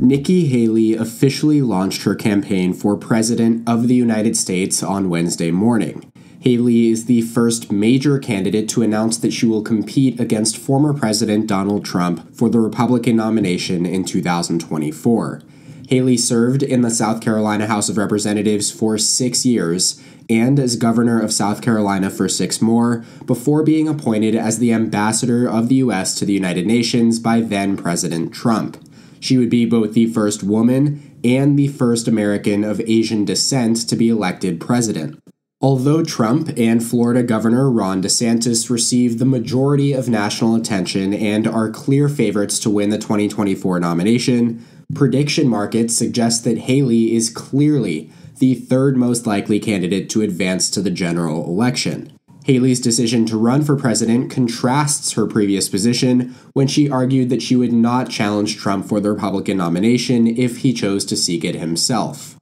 Nikki Haley officially launched her campaign for President of the United States on Wednesday morning. Haley is the first major candidate to announce that she will compete against former President Donald Trump for the Republican nomination in 2024. Haley served in the South Carolina House of Representatives for 6 years and as governor of South Carolina for 6 more, before being appointed as the ambassador of the U.S. to the United Nations by then-President Trump. She would be both the first woman and the first American of Asian descent to be elected president. Although Trump and Florida Governor Ron DeSantis received the majority of national attention and are clear favorites to win the 2024 nomination, prediction markets suggest that Haley is clearly the third most likely candidate to advance to the general election. Haley's decision to run for president contrasts her previous position when she argued that she would not challenge Trump for the Republican nomination if he chose to seek it himself.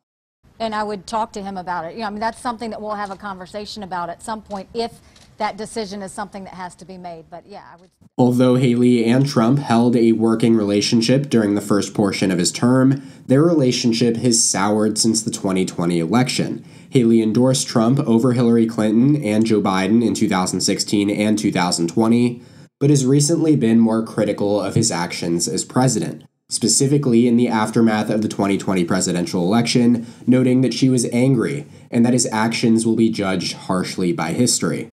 And I would talk to him about it. That's something that we'll have a conversation about at some point if that decision is something that has to be made. But yeah, I would. Although Haley and Trump held a working relationship during the first portion of his term, their relationship has soured since the 2020 election. Haley endorsed Trump over Hillary Clinton and Joe Biden in 2016 and 2020, but has recently been more critical of his actions as president, specifically in the aftermath of the 2020 presidential election, noting that she was angry and that his actions will be judged harshly by history.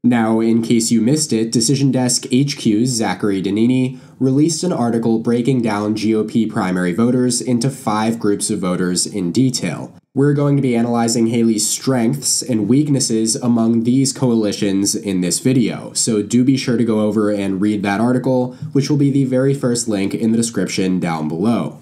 Now, in case you missed it, Decision Desk HQ's Zachary Danini released an article breaking down GOP primary voters into 5 groups of voters in detail. We're going to be analyzing Haley's strengths and weaknesses among these coalitions in this video, so do be sure to go over and read that article, which will be the very first link in the description down below.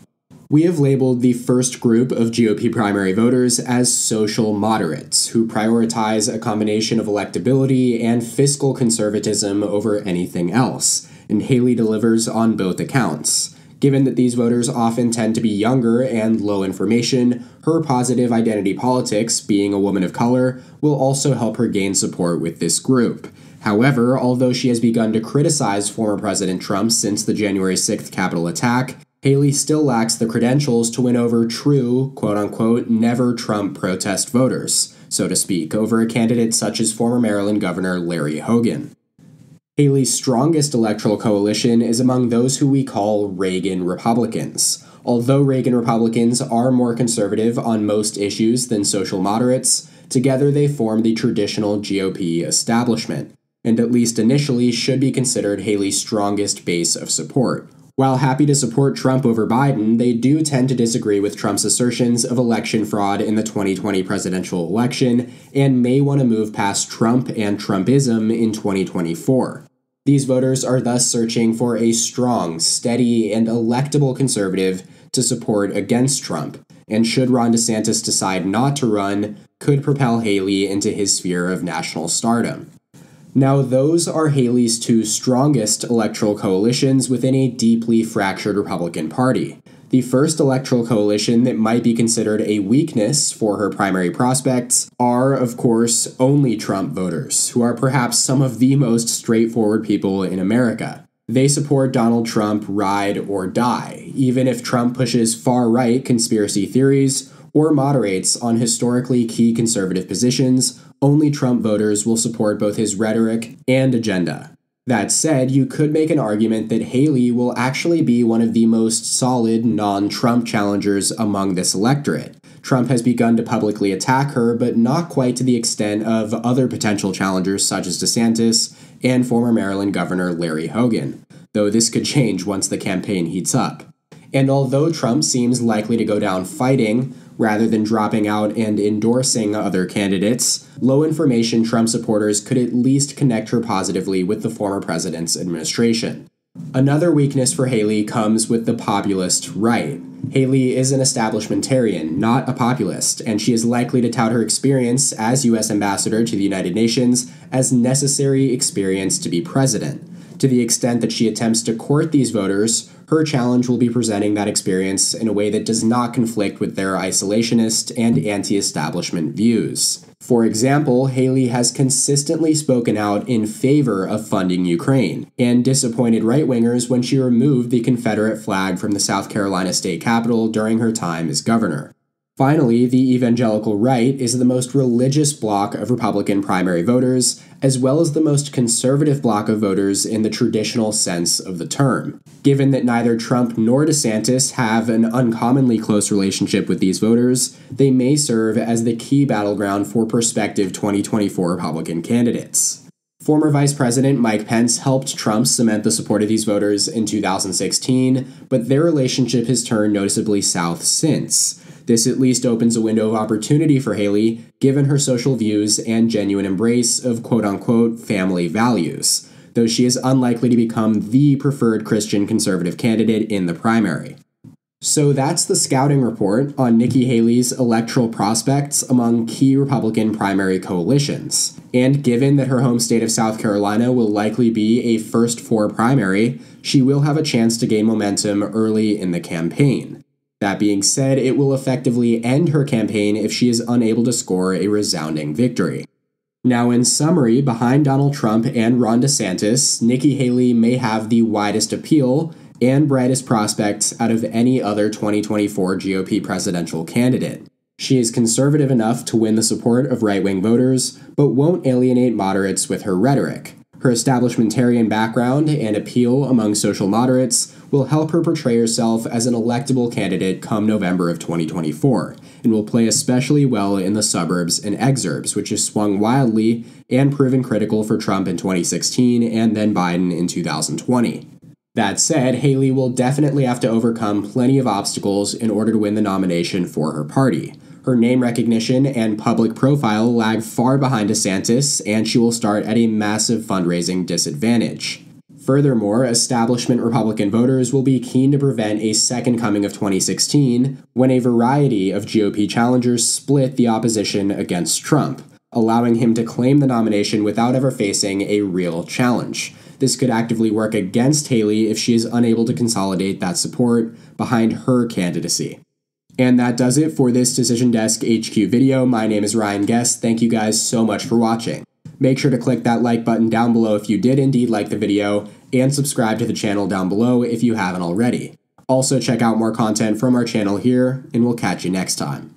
We have labeled the first group of GOP primary voters as social moderates, who prioritize a combination of electability and fiscal conservatism over anything else, and Haley delivers on both accounts. Given that these voters often tend to be younger and low information, her positive identity politics, being a woman of color, will also help her gain support with this group. However, although she has begun to criticize former President Trump since the January 6th Capitol attack, Haley still lacks the credentials to win over true, quote-unquote, never Trump protest voters, so to speak, over a candidate such as former Maryland Governor Larry Hogan. Haley's strongest electoral coalition is among those who we call Reagan Republicans. Although Reagan Republicans are more conservative on most issues than social moderates, together they form the traditional GOP establishment, and at least initially should be considered Haley's strongest base of support. While happy to support Trump over Biden, they do tend to disagree with Trump's assertions of election fraud in the 2020 presidential election and may want to move past Trump and Trumpism in 2024. These voters are thus searching for a strong, steady, and electable conservative to support against Trump, and should Ron DeSantis decide not to run, could propel Haley into his sphere of national stardom. Now, those are Haley's 2 strongest electoral coalitions within a deeply fractured Republican Party. The first electoral coalition that might be considered a weakness for her primary prospects are, of course, only Trump voters, who are perhaps some of the most straightforward people in America. They support Donald Trump ride or die, even if Trump pushes far-right conspiracy theories or moderates on historically key conservative positions. Only Trump voters will support both his rhetoric and agenda. That said, you could make an argument that Haley will actually be one of the most solid non-Trump challengers among this electorate. Trump has begun to publicly attack her, but not quite to the extent of other potential challengers such as DeSantis and former Maryland Governor Larry Hogan, though this could change once the campaign heats up. And although Trump seems likely to go down fighting, rather than dropping out and endorsing other candidates, low-information Trump supporters could at least connect her positively with the former president's administration. Another weakness for Haley comes with the populist right. Haley is an establishmentarian, not a populist, and she is likely to tout her experience as U.S. ambassador to the United Nations as necessary experience to be president. To the extent that she attempts to court these voters, her challenge will be presenting that experience in a way that does not conflict with their isolationist and anti-establishment views. For example, Haley has consistently spoken out in favor of funding Ukraine, and disappointed right-wingers when she removed the Confederate flag from the South Carolina state capitol during her time as governor. Finally, the evangelical right is the most religious bloc of Republican primary voters, as well as the most conservative bloc of voters in the traditional sense of the term. Given that neither Trump nor DeSantis have an uncommonly close relationship with these voters, they may serve as the key battleground for prospective 2024 Republican candidates. Former Vice President Mike Pence helped Trump cement the support of these voters in 2016, but their relationship has turned noticeably south since. This at least opens a window of opportunity for Haley, given her social views and genuine embrace of quote-unquote family values, though she is unlikely to become the preferred Christian conservative candidate in the primary. So that's the scouting report on Nikki Haley's electoral prospects among key Republican primary coalitions. And given that her home state of South Carolina will likely be a first four primary, she will have a chance to gain momentum early in the campaign. That being said, it will effectively end her campaign if she is unable to score a resounding victory. Now, in summary, behind Donald Trump and Ron DeSantis, Nikki Haley may have the widest appeal and brightest prospects out of any other 2024 GOP presidential candidate. She is conservative enough to win the support of right-wing voters, but won't alienate moderates with her rhetoric. Her establishmentarian background and appeal among social moderates will help her portray herself as an electable candidate come November of 2024, and will play especially well in the suburbs and exurbs, which has swung wildly and proven critical for Trump in 2016 and then Biden in 2020. That said, Haley will definitely have to overcome plenty of obstacles in order to win the nomination for her party. Her name recognition and public profile lag far behind DeSantis, and she will start at a massive fundraising disadvantage. Furthermore, establishment Republican voters will be keen to prevent a second coming of 2016, when a variety of GOP challengers split the opposition against Trump, allowing him to claim the nomination without ever facing a real challenge. This could actively work against Haley if she is unable to consolidate that support behind her candidacy. And that does it for this Decision Desk HQ video. My name is Ryan Gest. Thank you guys so much for watching. Make sure to click that like button down below if you did indeed like the video, and subscribe to the channel down below if you haven't already. Also check out more content from our channel here, and we'll catch you next time.